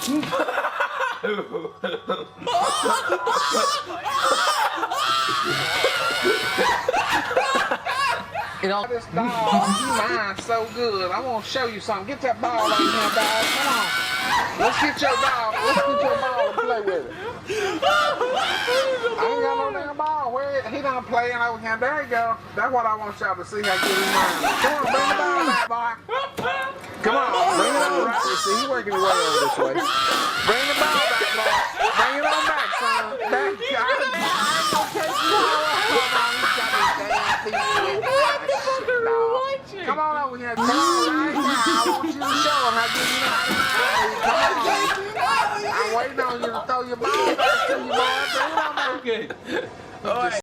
You know, this dog, you mine so good. I want to show you something. Get that ball out here, dog. Come on. Let's get your dog. Let's get your ball and play with it. I ain't got no damn ball. Where he done playing over here. There you go. That's what I want y'all to see. How good he mine. Come on, bring the ball back, boy. Come on, bring it on right. See, he's working his way over this way. Bring the ball back, boy. Bring it on back, son. Back. I ain't gonna take you all up. Come on, he's got his damn feet. Come on over here. Come on right now. I want you to show him how good you know how to play. Come on. I'm waiting on you to throw your ball back to you, boy. Bring it on back. Okay. All right.